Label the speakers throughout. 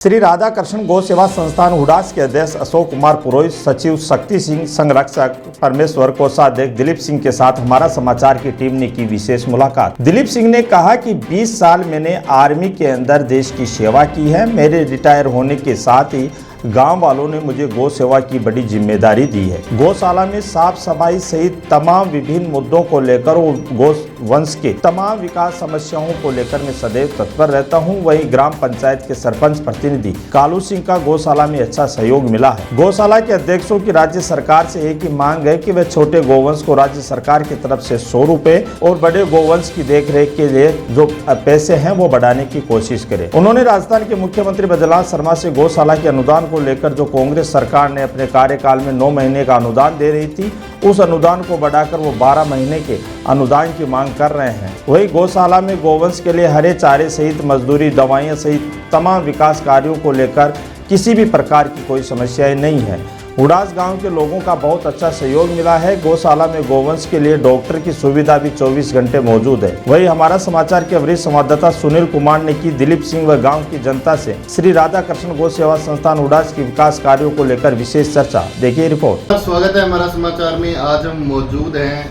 Speaker 1: श्री राधा कृष्ण गौ सेवा संस्थान हुडास के अध्यक्ष अशोक कुमार पुरोहित, सचिव शक्ति सिंह, संरक्षक परमेश्वर, कोषाध्यक्ष दिलीप सिंह के साथ हमारा समाचार की टीम ने की विशेष मुलाकात। दिलीप सिंह ने कहा कि 20 साल मैंने आर्मी के अंदर देश की सेवा की है। मेरे रिटायर होने के साथ ही गांव वालों ने मुझे गौ सेवा की बड़ी जिम्मेदारी दी है। गौशाला में साफ सफाई सहित तमाम विभिन्न मुद्दों को लेकर और गौ वंश के तमाम विकास समस्याओं को लेकर मैं सदैव तत्पर रहता हूं। वहीं ग्राम पंचायत के सरपंच प्रतिनिधि कालू सिंह का गौशाला में अच्छा सहयोग मिला है। गौशाला के अध्यक्षों की राज्य सरकार से एक ही मांग है कि वे छोटे गौवंश को राज्य सरकार की तरफ से 100 रुपए और बड़े गौवंश की देखरेख के लिए जो पैसे हैं वो बढ़ाने की कोशिश करें। उन्होंने राजस्थान के मुख्यमंत्री बद्रीलाल शर्मा से गौशाला के अनुदान को लेकर जो कांग्रेस सरकार ने अपने कार्यकाल में 9 महीने का अनुदान दे रही थी, उस अनुदान को बढ़ाकर वो 12 महीने के अनुदान की मांग कर रहे हैं। वही गौशाला में गौवंश के लिए हरे चारे सहित मजदूरी, दवाइयां सहित तमाम विकास कार्यों को लेकर किसी भी प्रकार की कोई समस्याएं नहीं है। हुडास गांव के लोगों का बहुत अच्छा सहयोग मिला है। गौशाला में गौवंश के लिए डॉक्टर की सुविधा भी 24 घंटे मौजूद है। वही हमारा समाचार के वरिष्ठ संवाददाता सुनील कुमार ने की दिलीप सिंह व गांव की जनता से श्री राधा कृष्ण गौ सेवा संस्थान हुडास की विकास कार्यों को लेकर विशेष चर्चा। देखिए रिपोर्ट।
Speaker 2: स्वागत है हमारा समाचार में। आज हम मौजूद हैं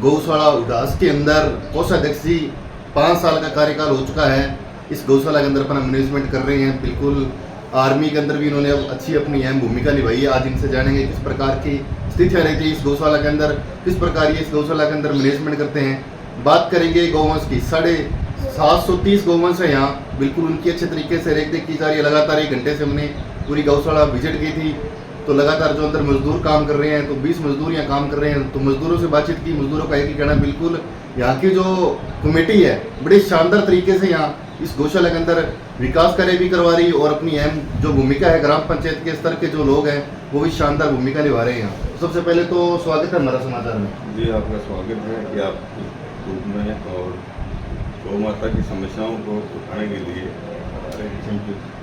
Speaker 2: गौशाला हुडास के अंदर। कोषाध्यक्ष जी 5 साल का कार्यकाल हो चुका है। इस गौशाला के अंदर अपना मैनेजमेंट कर रहे हैं। बिल्कुल आर्मी के अंदर भी इन्होंने अब अच्छी अपनी अहम भूमिका निभाई है। आज इनसे जानेंगे किस प्रकार की स्थितियाँ रहती है इस गौशाला के अंदर, किस प्रकार ये इस गौशाला के अंदर मैनेजमेंट करते हैं। बात करेंगे गौवंश की। 730 गौवंश है यहाँ। बिल्कुल उनकी अच्छे तरीके से रेख की जा रही है। लगातार 1 घंटे से हमने पूरी गौशाला विजिट की थी, तो लगातार जो अंदर मजदूर काम कर रहे हैं, तो 20 मजदूर यहाँ काम कर रहे हैं। तो मजदूरों से बातचीत की। मजदूरों का एक ही कहना, बिल्कुल यहाँ की जो कमेटी है बड़े शानदार तरीके से यहाँ इस गौशाला के अंदर विकास कार्य भी करवा रही और अपनी अहम जो भूमिका है ग्राम पंचायत के स्तर के जो लोग हैं वो भी शानदार भूमिका निभा रहे हैं। सबसे पहले तो स्वागत है हमारा समाचार में।
Speaker 3: जी आपका स्वागत है कि आप ग्रुप में और गौ माता की समस्याओं को उठाने के लिए।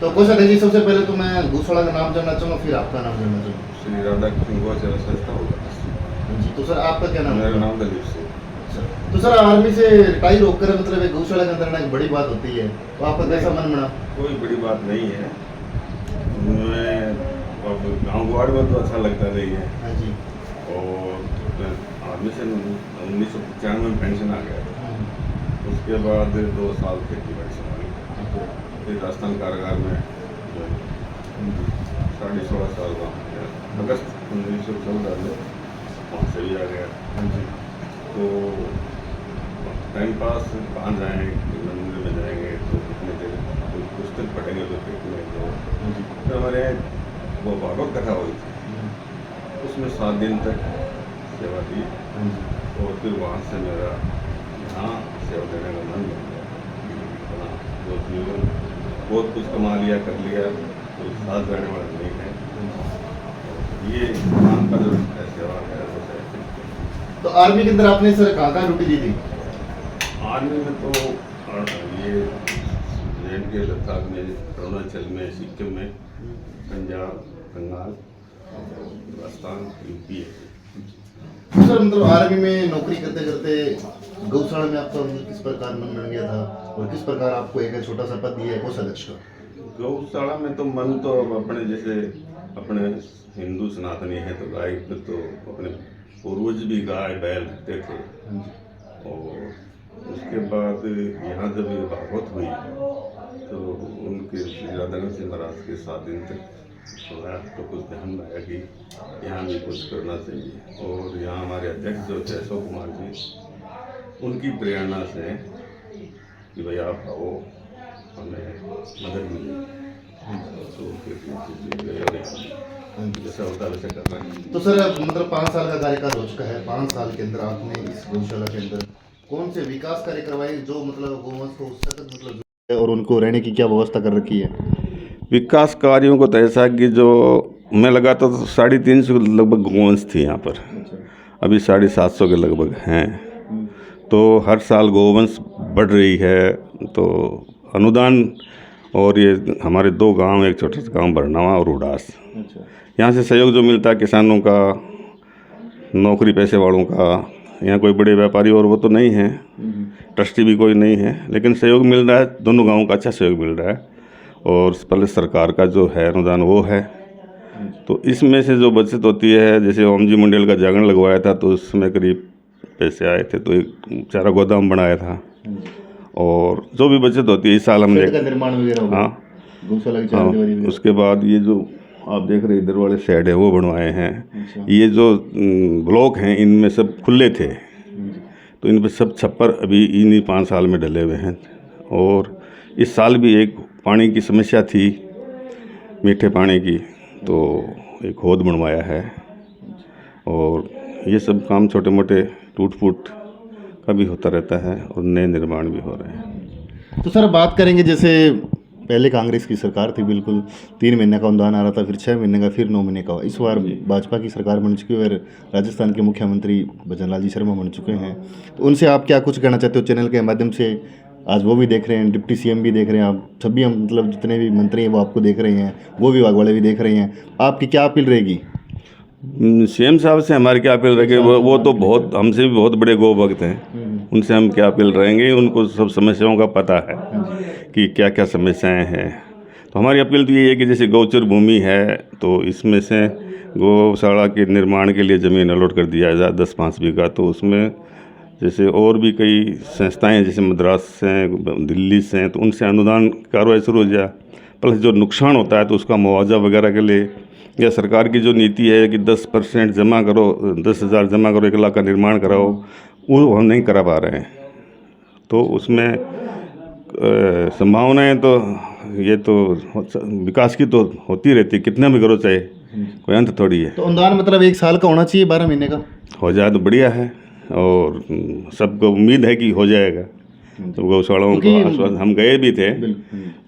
Speaker 2: तो कोषाध्यक्ष जी, सबसे पहले तो मैं गौशाला का नाम जानना चाहूँगा, फिर आपका नाम जानना चाहूँगा।
Speaker 3: श्री राधा कृष्ण गौ सेवा संस्था होगा।
Speaker 2: जी, तो सर आपका क्या नाम है?
Speaker 3: मेरा नाम दिलीप सिंह।
Speaker 2: तो सर आर्मी से रिटायर होकर मतलब एक गौशाला के अंदर एक बड़ी बात होती है, तो आपका कैसा मन बना?
Speaker 3: कोई बड़ी बात नहीं है। मैं अब गाँव वार्ड में तो अच्छा लगता नहीं है।
Speaker 2: हाँ जी।
Speaker 3: और आर्मी से 1995 में पेंशन आ गया। उसके बाद 2 साल खेती बाड़ी संभाली। फिर राजस्थान कारागार में 16.5 साल का अगस्त 1914 में वहाँ से भी आ गया। तो टाइम पास कहाँ जाएँ, मंदिर में जाएंगे तो कितने देर, कोई पुस्तक पढ़ेंगे तो कितने देर। तो हमारे वो भागवत कथा हुई थी, उसमें 7 दिन तक सेवा दी। और फिर वहाँ से मेरा यहाँ सेवा देने का मन बन गया। जो जीवन बहुत कुछ कमा लिया, कर लिया, तो साथ जाने वाला नहीं है। ये काम का जो सेवा है वो है।
Speaker 2: तो आर्मी के अंदर आपने सर कहाँ ड्यूटी दी थी?
Speaker 3: आर्मी में तो ये के लद्दाख में, अरुणाचल में, सिक्किम में, पंजाब, बंगाल, राजस्थान, यूपी है।
Speaker 2: सर मतलब आर्मी में नौकरी करते करते गौशाला में आपका किस प्रकार मन बन गया था और किस प्रकार आपको एक छोटा सा पद दिया है कोषाध्यक्ष का?
Speaker 3: गौशाला में तो मन तो अपने जैसे अपने हिंदू सनातनी है तो गाय पे तो अपने पूर्वज भी गाय बैल रखते थे। और उसके बाद यहाँ जब ये भागवत हुई तो उनके श्री राधा कृष्ण महाराज के 7 दिन तक सुना तो कुछ ध्यान में आया कि यहाँ भी कुछ करना चाहिए। और यहाँ हमारे अध्यक्ष जो थे अशोक कुमार जी, उनकी प्रेरणा से कि भाई आप आओ, हमें मदद मिली तो फिर जैसा होता वैसे कर रहे हैं।
Speaker 2: तो सर मतलब 5 साल का कार्यकाल हो चुका है। 5 साल के अंदर आपने इस गौशाला के अंदर कौन से विकास कार्य करवाए जो मतलब गौवंश को सख्त मतलब और उनको रहने की क्या व्यवस्था कर रखी है?
Speaker 3: विकास कार्यों को तो ऐसा कि जो मैं लगाता तो 350 लगभग गौवंश थी यहाँ पर। अभी 750 के लगभग हैं। तो हर साल गौवंश बढ़ रही है। तो अनुदान और ये हमारे 2 गांव, एक छोटा सा गांव बरनावा और हुडास, यहाँ से सहयोग जो मिलता है किसानों का, नौकरी पैसे वालों का। यहाँ कोई बड़े व्यापारी और वो तो नहीं है, ट्रस्टी भी कोई नहीं है, लेकिन सहयोग मिल रहा है। दोनों गाँवों का अच्छा सहयोग मिल रहा है। और पहले सरकार का जो है अनुदान वो है। तो इसमें से जो बचत होती है, जैसे ओम जी मंडल का जागरण लगवाया था तो उसमें करीब पैसे आए थे, तो एक चारा गोदाम बनाया था। और जो भी बचत होती है इस साल हमने
Speaker 2: निर्माण वगैरह हो गया।
Speaker 3: हाँ
Speaker 2: गौशाला की चार दीवारी वगैरह।
Speaker 3: उसके बाद ये जो आप देख रहे इधर वाले शेड है वो बनवाए हैं। ये जो ब्लॉक हैं इनमें सब खुले थे, तो इन पर सब छप्पर अभी इन्हीं 5 साल में डले हुए हैं। और इस साल भी एक पानी की समस्या थी, मीठे पानी की, तो एक होद बनवाया है। और ये सब काम छोटे मोटे टूट फूट का भी होता रहता है और नए निर्माण भी हो रहे हैं।
Speaker 2: तो सर बात करेंगे, जैसे पहले कांग्रेस की सरकार थी, बिल्कुल 3 महीने का अनुदान आ रहा था, फिर 6 महीने का, फिर 9 महीने का। इस बार भाजपा की सरकार बन चुकी है और राजस्थान के मुख्यमंत्री भजन लाल जी शर्मा बन चुके हैं। तो उनसे आप क्या कुछ कहना चाहते हो चैनल के माध्यम से? आज वो भी देख रहे हैं, डिप्टी सीएम भी देख रहे हैं, आप सभी हम मतलब जितने भी मंत्री हैं वो आपको देख रहे हैं, वो विभाग वाले भी देख रहे हैं, आपकी क्या अपील रहेगी?
Speaker 3: सीएम साहब से हमारी क्या अपील रहेगी? वो तो बहुत हमसे भी बहुत बड़े गो भक्त हैं, उनसे हम क्या अपील रहेंगे? उनको सब समस्याओं का पता है कि क्या क्या समस्याएं हैं। तो हमारी अपील तो ये है कि जैसे गौचर भूमि है तो इसमें से गौशाला के निर्माण के लिए ज़मीन अलॉट कर दिया जाए 10-5 बीघा। तो उसमें जैसे और भी कई संस्थाएं जैसे मद्रास से हैं, दिल्ली से हैं, तो उनसे अनुदान कार्रवाई शुरू हो जाए। प्लस जो नुकसान होता है तो उसका मुआवजा वगैरह के लिए, या सरकार की जो नीति है कि 10% जमा करो, 10,000 जमा करो, 1 लाख का निर्माण कराओ, वो हम नहीं करा पा रहे हैं। तो उसमें संभावनाएं तो ये तो विकास की तो होती रहती है, कितना भी करो चाहे, कोई अंत थोड़ी है।
Speaker 2: तो अनुदान मतलब 1 साल का होना चाहिए, 12 महीने का
Speaker 3: हो जाए तो बढ़िया है, और सबको उम्मीद है कि हो जाएगा। तो गौशालाओं को आश्वासन, हम गए भी थे,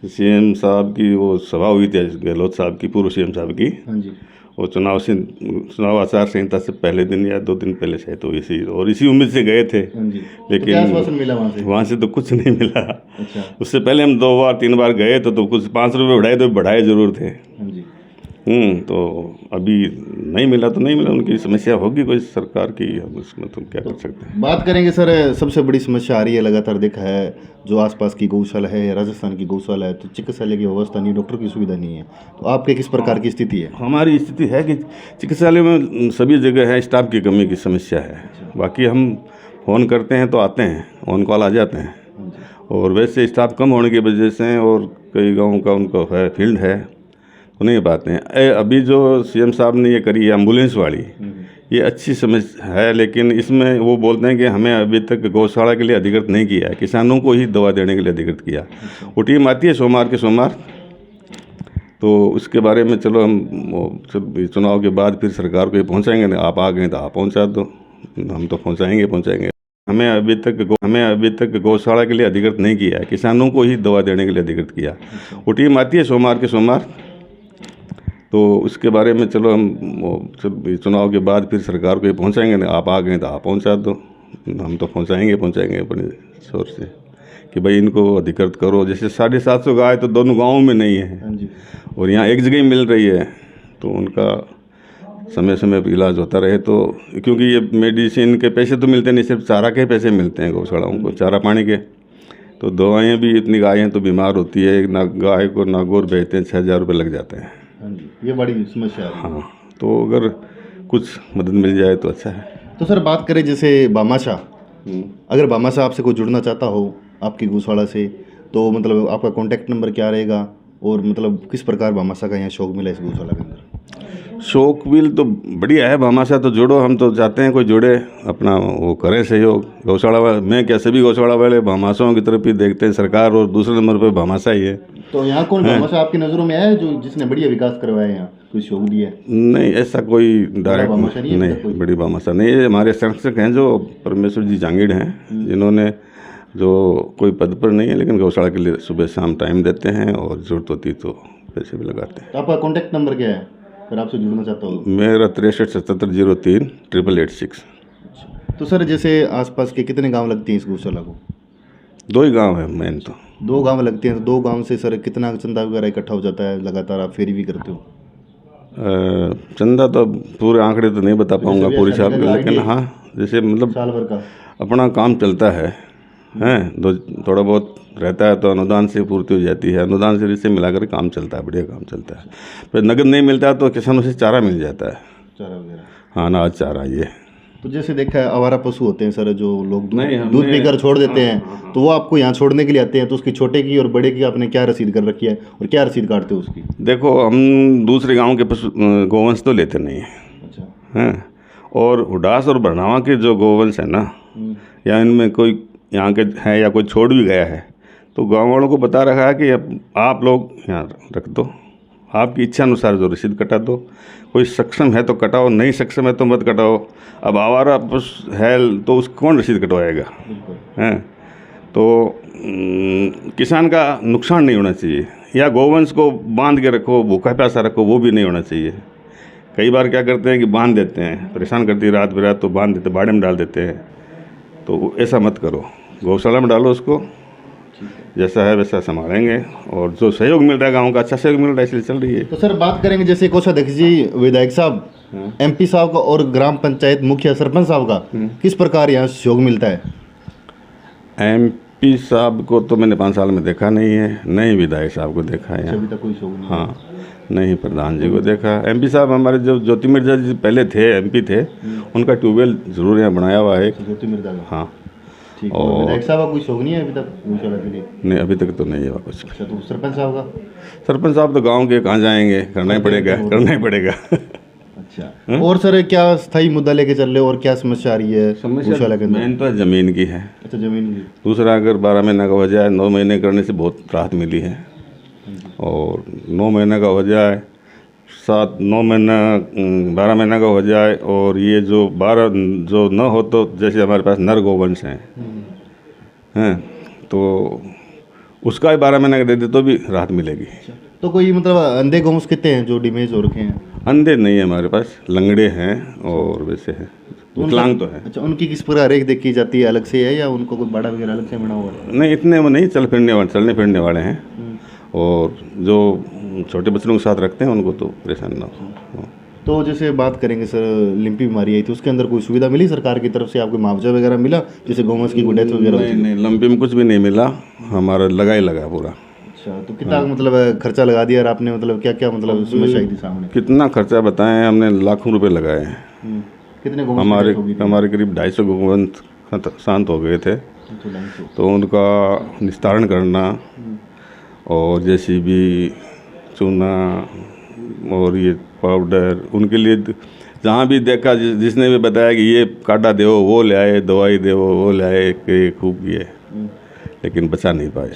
Speaker 3: सीएम साहब की वो सभा हुई थी गहलोत साहब की, पूर्व सीएम साहब की। वो चुनाव आचार संहिता से पहले दिन या 2 दिन पहले शायद, तो इसी उम्मीद से गए थे। लेकिन
Speaker 2: क्या आश्वासन मिला वहाँ से?
Speaker 3: तो कुछ नहीं मिला।
Speaker 2: अच्छा।
Speaker 3: उससे पहले हम 2 बार 3 बार गए तो कुछ 5 रुपये बढ़ाए, तो बढ़ाए जरूर थे। तो अभी नहीं मिला तो नहीं मिला, उनकी समस्या होगी कोई सरकार की, हम उसमें तो क्या कर सकते हैं।
Speaker 2: बात करेंगे सर, सबसे बड़ी समस्या आ रही है, लगातार देखा है, जो आसपास की गौशाला है या राजस्थान की गौशाला है, तो चिकित्सालय की व्यवस्था नहीं, डॉक्टर की सुविधा नहीं है। तो आपके किस प्रकार की स्थिति है?
Speaker 3: हमारी स्थिति है कि चिकित्सालय में सभी जगह है, स्टाफ की कमी की समस्या है। बाकी हम फ़ोन करते हैं तो आते हैं, ऑन कॉल आ जाते हैं। और वैसे स्टाफ कम होने की वजह से, और कई गाँव का उनको है फील्ड है, तो नहीं पाते हैं। अभी जो सीएम साहब ने ये करी है एम्बुलेंस वाली, ये अच्छी समझ है, लेकिन इसमें वो बोलते हैं कि हमें अभी तक गौशाला के लिए अधिकृत नहीं किया है, किसानों को ही दवा देने के लिए अधिकृत किया। वो टीम आती है सोमवार के सोमवार, तो उसके बारे में चलो हम चुनाव के बाद फिर सरकार को ये पहुँचाएंगे। आप आ गए तो आप पहुँचा दो, हम तो पहुँचाएंगे। हमें अभी तक गौशाला के लिए अधिकृत नहीं किया है, किसानों को ही दवा देने के लिए अधिकृत किया। वो टीम आती है सोमवार के सोमवार, तो उसके बारे में चलो हम चुनाव के बाद फिर सरकार को ये पहुँचाएंगे। आप आ गए तो आप पहुँचा दो, हम तो पहुँचाएंगे अपने शोर से कि भाई इनको अधिकृत करो। जैसे 750 गाय तो दोनों गाँवों में नहीं है, और यहाँ एक जगह ही मिल रही है, तो उनका समय समय पर इलाज होता रहे। तो क्योंकि ये मेडिसिन के पैसे तो मिलते नहीं, सिर्फ चारा के पैसे मिलते हैं गौशालाओं को, चारा पानी के। तो दवाएँ भी, इतनी गायें तो बीमार होती है, ना गाय को नागौर भेजते हैं 6,000 रुपये लग जाते हैं।
Speaker 2: ये बड़ी समस्या है।
Speaker 3: हाँ, तो अगर कुछ मदद मिल जाए तो अच्छा है।
Speaker 2: तो सर बात करें जैसे भामाशाह, अगर भामाशाह आपसे कोई जुड़ना चाहता हो आपकी गौशाला से, तो मतलब आपका कॉन्टैक्ट नंबर क्या रहेगा, और मतलब किस प्रकार भामाशाह का यहाँ शौक मिला इस गौशाला के अंदर?
Speaker 3: शौक बिल तो बढ़िया है, भामाशाह तो जोड़ो, हम तो चाहते हैं कोई जुड़े, अपना वो करें सहयोग। गौशाला वाले, मैं क्या सभी गौशाला वाले भामाशाहों की तरफ ही देखते हैं सरकार, और दूसरे नंबर पे भामाशाह ही है। तो
Speaker 2: यहाँ कौन भामाशाह आपकी नज़रों में है जो जिसने बढ़िया विकास करवाया है, यहाँ कोई शौक दिया है?
Speaker 3: नहीं, ऐसा कोई डायरेक्ट नहीं, बड़ी भामाशाह नहीं है। हमारे संरक्षक हैं जो परमेश्वर जी जांगीड़ हैं, जिन्होंने जो कोई पद पर नहीं है, लेकिन गौशाला के लिए सुबह शाम टाइम देते हैं, और जरूरत होती तो पैसे भी लगाते हैं।
Speaker 2: तो आपका कॉन्टैक्ट नंबर क्या है अगर आपसे जुड़ना चाहता हूँ?
Speaker 3: मेरा 637703 88886।
Speaker 2: तो सर जैसे आसपास के कितने गांव लगते हैं इस गौशाला को?
Speaker 3: 2 ही गांव है मेन तो।
Speaker 2: 2 गांव लगते हैं। तो 2 गांव से सर कितना चंदा वगैरह इकट्ठा हो जाता है? लगातार आप फेरी भी करते हो?
Speaker 3: चंदा तो पूरे आंकड़े तो नहीं बता पाऊंगा पूरी साल में, लेकिन हाँ, जैसे मतलब
Speaker 2: साल भर का
Speaker 3: अपना काम चलता है, हैं, तो थोड़ा बहुत रहता है तो अनुदान से पूर्ति हो जाती है, अनुदान से इससे मिलाकर काम चलता है, बढ़िया काम चलता है। फिर नगद नहीं मिलता है तो किसानों से चारा मिल जाता है,
Speaker 2: चारा वगैरह।
Speaker 3: हाँ, अनाज चारा ये।
Speaker 2: तो जैसे देखा है आवारा पशु होते हैं सर, जो लोग
Speaker 3: नहीं,
Speaker 2: दूध
Speaker 3: हमने-
Speaker 2: पीकर छोड़ देते हैं, तो वो आपको यहाँ छोड़ने के लिए आते हैं, तो उसकी छोटे की और बड़े की आपने क्या रसीद कर रखी है और क्या रसीद काटते हो उसकी?
Speaker 3: देखो, हम दूसरे गांव के पशु गोवंश तो लेते नहीं हैं,
Speaker 2: अच्छा।
Speaker 3: हैं, और हुडास और बरनावा के जो गोवंश है ना, या इनमें कोई यहाँ के है या कोई छोड़ भी गया है, तो गांव वालों को बता रखा है कि अब आप लोग यहाँ रख दो, आपकी इच्छा अनुसार जो रसीद कटा दो, कोई सक्षम है तो कटाओ, नहीं सक्षम है तो मत कटाओ। अब आवारा पशु है तो उसको कौन रसीद कटवाएगा, हैं? तो किसान का नुकसान नहीं होना चाहिए, या गोवंश को बांध के रखो, भूखा प्यासा रखो, वो भी नहीं होना चाहिए। कई बार क्या करते हैं कि बांध देते हैं, परेशान करती है रात बिरात, तो बांध देते, बाड़े में डाल देते हैं, तो ऐसा मत करो, गौशाला में डालो उसको, जैसा है वैसा संभालेंगे। और जो सहयोग मिल रहा है गाँव का, अच्छा सहयोग मिल रहा है, इसलिए चल रही है।
Speaker 2: तो सर बात करेंगे जैसे कोषाध्यक्ष जी, विधायक साहब, MP साहब का और ग्राम पंचायत मुखिया सरपंच साहब का किस प्रकार यहाँ सहयोग मिलता है?
Speaker 3: MP साहब को तो मैंने 5 साल में देखा नहीं है, नहीं विधायक साहब को देखा है यहाँ,
Speaker 2: अभी तक कोई सहयोग नहीं।
Speaker 3: हाँ, नहीं प्रधान जी को देखा। MP साहब हमारे जो ज्योति मिर्जा जी पहले थे, MP थे, उनका ट्यूबवेल जरूर यहाँ बनाया हुआ है,
Speaker 2: ज्योति मिर्जा का।
Speaker 3: हाँ।
Speaker 2: ठीक है। और विधायक साहब का कोई सहयोग नहीं है अभी तक गौशाला के लिए?
Speaker 3: नहीं, अभी तक तो नहीं है कुछ।
Speaker 2: अच्छा, तो सरपंच साहब का?
Speaker 3: सरपंच साहब तो गांव के कहाँ जाएंगे, करना ही पड़ेगा, करना ही पड़ेगा।
Speaker 2: अच्छा। और सर क्या स्थायी मुद्दा लेके चल रहे हो और क्या समस्या आ रही है गौशाला के अंदर?
Speaker 3: मेन तो ज़मीन की है।
Speaker 2: अच्छा, जमीन की।
Speaker 3: दूसरा, अगर 12 महीने का हो जाए, 9 महीने करने से बहुत राहत मिली है, और 9 महीने का हो जाए, 9 महीना 12 महीने का हो जाए, और ये जो 12 जो न हो, तो जैसे हमारे पास नर गोवंश हैं, तो उसका भी 12 महीने का दे दे तो भी राहत मिलेगी।
Speaker 2: तो कोई मतलब अंधे गोवंश कितने हैं जो डिमेज हो रखे हैं?
Speaker 3: अंधे नहीं है हमारे पास, लंगड़े हैं और वैसे हैं, विकलांग तो है।
Speaker 2: अच्छा, उनकी किस प्रकार रेख देखी जाती है, अलग से है या उनको कोई बाड़ा वगैरह अलग से बना हुआ है?
Speaker 3: नहीं, इतने वो नहीं, चलने फिरने वाले हैं, और जो छोटे बच्चों के साथ रखते हैं उनको तो परेशान ना हो।
Speaker 2: तो जैसे बात करेंगे सर, लिम्पी बीमारी आई थी, उसके अंदर कोई सुविधा मिली सरकार की तरफ से, आपको मुआवजा वगैरह मिला, जैसे गोवंश की डेथ वगैरह?
Speaker 3: नहीं, लंपी में कुछ भी नहीं मिला, हमारा लगा ही लगा पूरा।
Speaker 2: अच्छा, तो कितना मतलब खर्चा लगा दिया और आपने, मतलब क्या क्या मतलब समस्या आई थी सामने?
Speaker 3: कितना खर्चा बताएं, हमने लाखों रुपए लगाए हैं।
Speaker 2: कितने गोवंश
Speaker 3: हमारे करीब 250 गोवंश शांत हो गए थे, तो उनका निस्तारण करना, और जैसे भी चूना और ये पाउडर, उनके लिए जहाँ भी देखा, जिसने भी बताया कि ये काटा दो, वो ले आए, दवाई दे वो ले आए, खूब किए, लेकिन बचा नहीं पाए।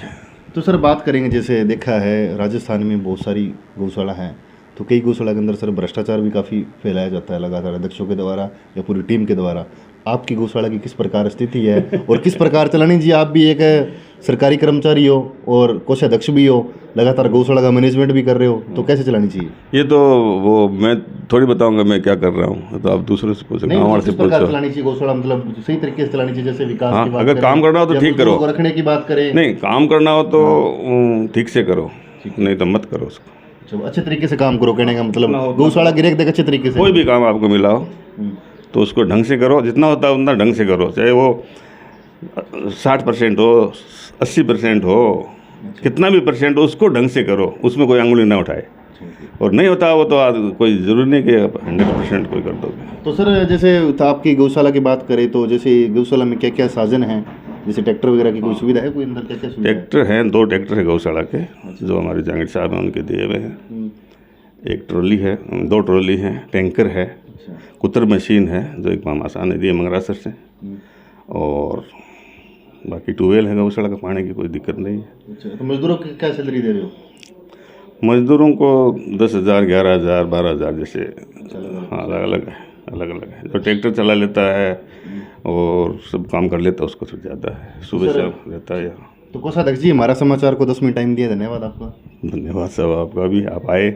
Speaker 2: तो सर बात करेंगे, जैसे देखा है राजस्थान में बहुत सारी गौशाला हैं, तो कई गौशाला के अंदर सर भ्रष्टाचार भी काफ़ी फैलाया जाता है लगातार अध्यक्षों के द्वारा या पूरी टीम के द्वारा। आपकी गौशाला की किस प्रकार स्थिति है और किस प्रकार चलानी जी? आप भी एक सरकारी कर्मचारी हो और कोषाध्यक्ष भी हो, लगातार गौशाला का मैनेजमेंट भी कर रहे हो, तो कैसे चलानी चाहिए?
Speaker 3: ये तो वो मैं थोड़ी बताऊंगा मैं क्या कर रहा हूँ, तो आप दूसरों से पूछो, गाँव वाले से पूछो।
Speaker 2: चलानी चाहिए गौशाला, मतलब सही तरीके से चलानी चाहिए, जैसे विकास
Speaker 3: हाँ,
Speaker 2: की बात
Speaker 3: अगर
Speaker 2: करें,
Speaker 3: काम करना हो तो
Speaker 2: या
Speaker 3: ठीक करो,
Speaker 2: रखने की बात करें।
Speaker 3: नहीं, काम करना हो तो ठीक से करो, नहीं तो मत करो उसको।
Speaker 2: अच्छे तरीके से काम करो, कहने का मतलब गौशाला की रेख देख अच्छे तरीके से।
Speaker 3: कोई भी काम आपको मिला हो तो उसको ढंग से करो, जितना होता है उतना ढंग से करो, चाहे वो 60% हो, 80% हो, कितना भी परसेंट हो, उसको ढंग से करो, उसमें कोई अंगुली ना उठाए। और नहीं होता वो तो कोई ज़रूरी नहीं कि 100% कोई कर दोगे।
Speaker 2: तो सर जैसे आपकी गौशाला की बात करें, तो जैसे गौशाला में क्या क्या साधन हैं, जैसे ट्रैक्टर वगैरह की कोई सुविधा है, कोई अंदर क्या क्या सुविधा?
Speaker 3: ट्रैक्टर हैं, 2 ट्रैक्टर है गौशाला के, जो हमारे जहांगीर साहब हैं उनके दिए हुए हैं। एक ट्रॉली है, 2 ट्रॉली हैं, टैंकर है, कुतर मशीन है जो एक मामासा ने दी है मंगरासर से, और बाकी ट्यूबवेल है गौशाला का, पानी की कोई दिक्कत नहीं है।
Speaker 2: अच्छा, तो मजदूरों की क्या सैलरी दे रहे हो?
Speaker 3: मजदूरों को 10,000, 11,000, 12,000 जैसे, हाँ, अलग अलग है। जो ट्रैक्टर चला लेता है और सब काम कर लेता है उसको तो ज़्यादा है, सुबह शाम रहता है यहाँ।
Speaker 2: तो कोषाध्यक्ष जी, हमारा समाचार को 10 मिनट टाइम दिया, धन्यवाद आपका।
Speaker 3: धन्यवाद साहब, आपका भी, आप आए।